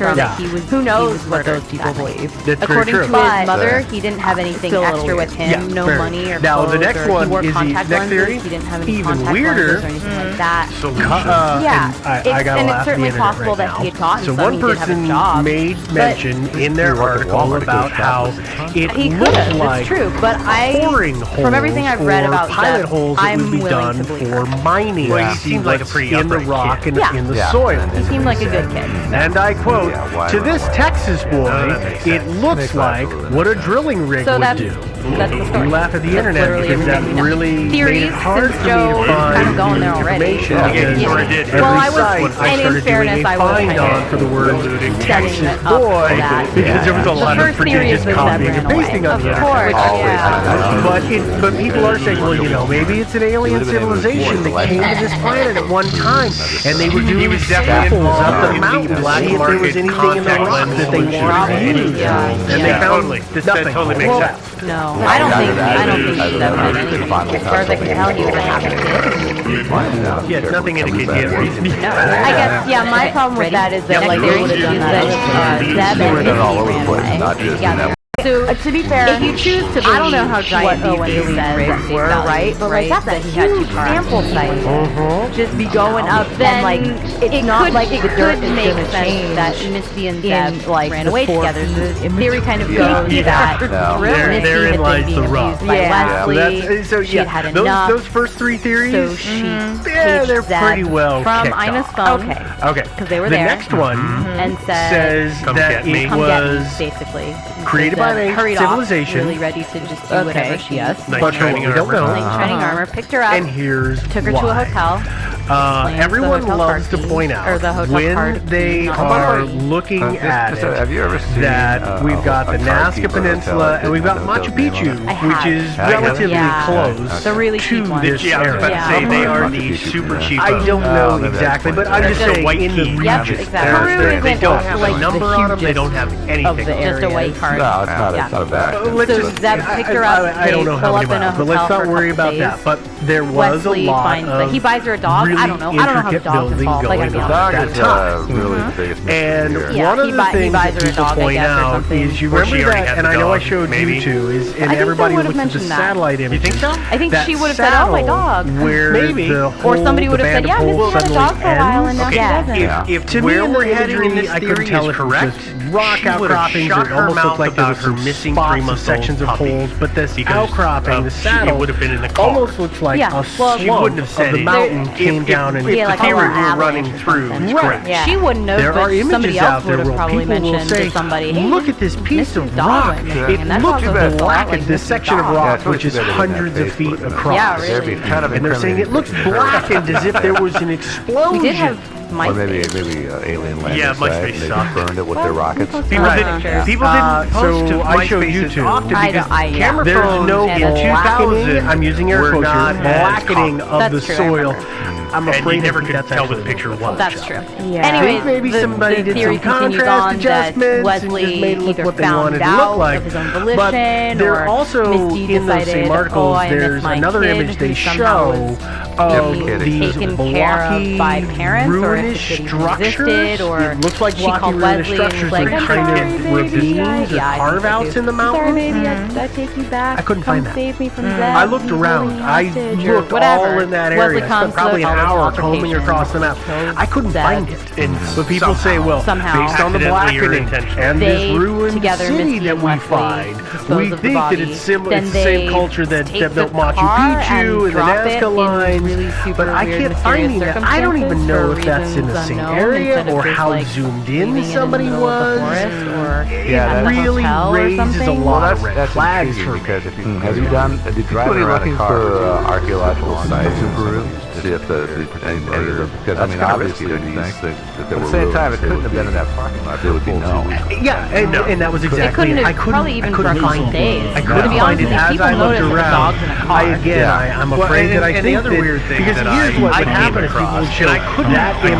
sure that he was. Who knows what those people believe? According to his mother, he didn't have anything extra with him, no money or now the clothes, next or one he wore is contact Next theory, lenses. He didn't have any even contact weirder. lenses or anything like that. Yeah, I gotta and laugh it's at the certainly internet possible right that now. he had gotten So some. one He did have a person job. made mention in their article about how it He could looked have. like It's true, but pouring holes from everything I've read or about pilot Zeb, holes that I'm would be willing done to believe for her. mining. Well, he to see seemed like a what's pretty in the upright rock kid. and in the soil. He seemed like a good kid. And I quote, to this Texas boy, it looks like what a drilling rig So would that's do. the story. You laugh at the That's internet literally because that everything we know. really made Theories, it hard since for me Joe to find kind of going there already. information. Yeah, because he sort of did. every Well, I was- site and in started fairness, doing a I was find kind on of for the word setting Texas it up boy for that. because there was a lot The of first theory is prodigious that copying Zeb and ran pasting away. on the Of internet. course, yeah. But people are saying, well, you know, maybe it's an alien civilization that came to this planet at one time, and they were doing samples up the mountain to see if there was anything in the rock that they wanted to use, and they found That totally makes sense. No, I don't think Zeb had anything. As far as I can tell, he was a happy kid. Yeah, nothing indicates reason. No, I guess, yeah, my problem with that is that, like, theory is that Zeb and Missy ran away together. So, to be fair, if you choose to believe I don't know how giant these alien rigs were, right? But like that's a huge sample size. Just be going up, then like it's not like it could make sense that Misty and Zeb like ran away together. The theory kind of goes that Misty therein had lies been the being rub. abused by Wesley. So She had had those enough. first three theories, So she they're Zeb pretty well from kicked Ina's off. phone. Okay, because they were the there. next one And says Come that get me. it come get me, was basically. created by an hurried civilization. off, really ready to just do whatever she But shining we don't armor. know. like shining armor, picked her up, And here's took her why. to a hotel. Everyone the hotel loves card to key, point out or the hotel when card they key, not are the key. looking at it Have you ever seen that we've got the Nazca Peninsula and we've got Machu Picchu, I have. which is relatively close The really cheap to one. this Yeah, I was about area. to say they are the super cheap. I don't know maybe that's exactly, but I'm They're just just saying white in the keys. region. Yep, exactly. They Peru don't isn't have like a number the on them. They hugest don't have anything. of the just a white card. No, it's not. It's not a bad. Let's So just, Zeb picked her up, I don't they know how pull many up in a miles, but let's hotel not for a worry couple about that. days. But there was Wesley a lot finds that of he buys her a dog. really I don't know how intricate dogs building involved. Like, going I on don't at know. that time. really the biggest mystery And here. Yeah, one of he the buys things her that a people dog, I point guess, or out something. is you Or she remember already that, had and the I know I dog, showed maybe. you two, is and they everybody would have looked at the mentioned that. satellite images. You think so? I think That she would have said, "Oh, my saddle dog." Where Maybe. the Or whole- somebody would the have said, band "Yeah, of Missy holes had a suddenly dog for a while, and ends. now Okay, she doesn't." If to where me, we're the heading imagery in this I theory couldn't tell is if it was correct. just rock She would have outcroppings shut or her almost mouth looked like there about was her some missing spots of 3-month-old sections of puppy, holes, but this because, outcropping, the she saddle would have been in the car. almost looks like Yeah, a well, she slump wouldn't have said of the it. mountain If- came if- down and if Yeah, the like theory a we're avalanche running or through something. is Right. correct. Yeah. She wouldn't have, There but are images somebody out else there would where have probably people will mentioned say, to somebody, "Hey, look at this piece Mr. of Dog rock. went missing," It and that's looks also a lot black, like this Mr. section of Dog. rock, Yeah, which is it's better than hundreds that of feet Facebook, across. Yeah, really. Kind of And they're saying it looks blackened as if there was an explosion. We did have Or maybe MySpace. alien landed Yeah, MySpace site, and they sucked. just burned it with their rockets. People Uh-huh. didn't. Sure. People didn't post so to I showed MySpace you as two. often because camera There's phones no in and blackening, 2000 I'm using air were quotes not here, as blackening common. of the That's true, I soil. remember. I'm And afraid you never that could that's tell what the actually picture was. That's true. Yeah. Anyways, maybe somebody the did theory some continues contrast on adjustments that and Wesley just made it look either what they wanted found to look out like. of his own But volition, there or also Misty in those decided, same articles, "Oh, I there's miss my another kid," image they who somehow show was of being these taken care of blocky, by parents, or if ruinous the kid even structures. existed, or It looks like she blocky, called ruinous Wesley and structures was like, with "I'm kind sorry, of baby, ravines yeah, or I think so carve-outs too. in the mountain. Sorry, baby, I take you back. I couldn't Come find that. save me from Zeb. I looked He's around. holding I hostage," or looked whatever. all in that Wesley area. I spent comes probably to an all this hour combing altercation, across the map. kills I couldn't Zeb. find it. And But people say, well, somehow, based on the accidentally or blackening intentionally. and They, this ruined together, city Misty that and we Wesley find, dispose we of the think body. that it's similar. Then It's the same they culture that take built the Machu car Picchu and the drop it Nazca in lines. really super But I weird, can't mysterious find that. I don't even know circumstances if that's in for the same reasons area unknown, or instead of how just, zoomed leaving in it somebody the middle of the was. forest, or Yeah, at It the really hotel or raises a something. lot of red That's flags intriguing for me. because if you have you done did you drive around looking for archaeological sites in Peru to see if any of them, because I mean obviously there at the same time it couldn't have been in that parking lot. There would be no. Yeah, and that was exactly couldn't it. have probably even for a couple find days. it. I To couldn't be find honest it with you, as people I looked notice that the around. dog's in a car. I'm afraid that I and think the other that weird thing because that here's what I would came happen is people across, would show and I couldn't- that I couldn't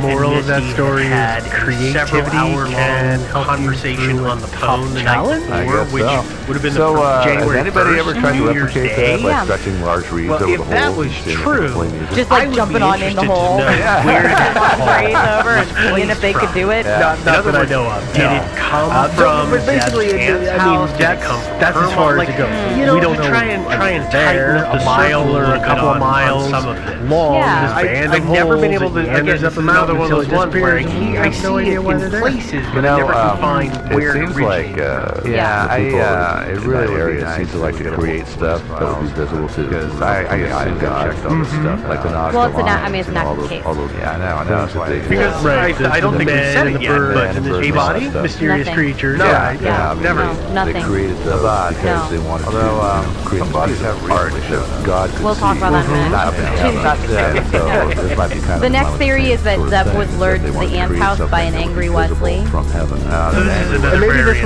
moral of that story had is a creativity several-hour-long can help conversation you on the phone the night challenge? I before, guess which so. would have been So, the has January anybody 1st, ever tried to New Year's replicate Day. that by Yeah. stretching large reeds Well, over if the that holes was and seeing if true, they can play music? Just I like would jumping be on in the interested to hole, know Yeah. where did it long braids come over and seeing if they could do it. Yeah. Not that I know of. Did no. it come So, from but basically, Dad's aunt's I mean, house? Did it that's come from that's her as far mom? as it goes. You know, We don't to know. try and tighten there, up the a mile circle or a bit couple of on miles some of this. long. Yeah. This band I've of never been holes, able to. and he Again, enters this up is a another mountain one of those until ones it where disappears. I have see no idea it why in they're there. places, You but know, I never can find it where seems it like originated. Yeah. it really area seems to like to create stuff that would be visible to because I checked all this stuff like the Nazca Well, it's an- I lines mean, it's and an all active those case. all those I know Because Right, I don't the think we man said and it the yet, bird but and the a bird body? stuff. mysterious Nothing. creatures. No. Yeah, Yeah. Never. Nothing. They created those because they wanted to create bodies of art that God could We'll talk see. about that in a minute. So this might be kind of The in next line with theory the is that sort of Zeb thing, was that lured they to wanted the ant create house by something an that angry was visible Wesley. from heaven. So this is And another maybe this variant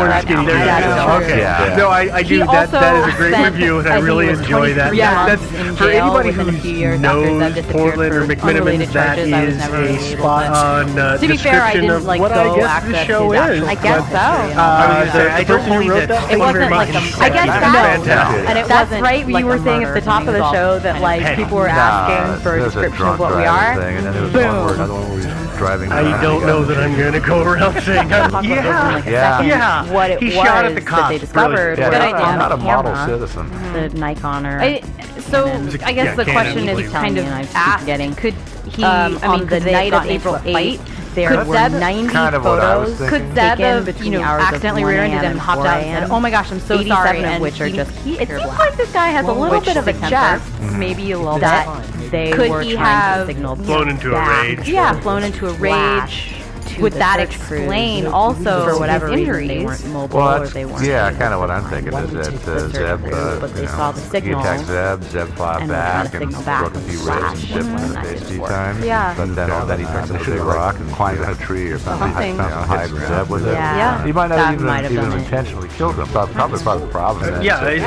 we're skinny jeans. Okay. Yeah. No, I do. That is a great review, and I really enjoy that. That's for anybody who knows Portland or McMinimans. That is a spot on To be fair, I description didn't of like what I go guess access the show his is. actual I guess content, so. you know? I The don't person who believe wrote that. that It wasn't like I guess Fantastic. and it That's wasn't right. like You were saying at the top of the show that like people were asking for a description of what we are. Thing, and then there was Boom. another one where we were driving. I don't know that I'm going to go around saying, yeah, what it He was shot at the that cops. they discovered. Yeah, was I'm not a on model camera, citizen. The Nikon or. So Yeah, I guess the Canon, question is please. kind of And I keep asked, forgetting. could he, I mean, on the could they night have of gotten into April a fight? 8th, There could were Zeb, 90 kind of what I was photos thinking. could Zeb taken have, between you the know, hours of accidentally 1 rear-ended a.m. and hopped out and 4 said, oh my gosh, I'm so 87 sorry. of And which are he- just it pure seems black. like this guy has a little Which bit of a September chest, maybe a little that bit. they Could were he trying have to signal flown into a back rage? Yeah, flown into a rage. to Would the that search crews. explain also for whatever his reason they injuries? weren't mobile Well, or that's, they weren't. yeah, kind of what I'm thinking is that Zeb, but they saw the he signal attacked Zeb fought and were back, trying to and signal back broke a few ribs and flash, dipped and in the that face a didn't few work. times. Yeah. But then he turned into a rock and climbed a tree or something. Something. Hit Zeb with it. Yeah. He might That not might have even done it. intentionally killed him. Probably the problem. Yeah,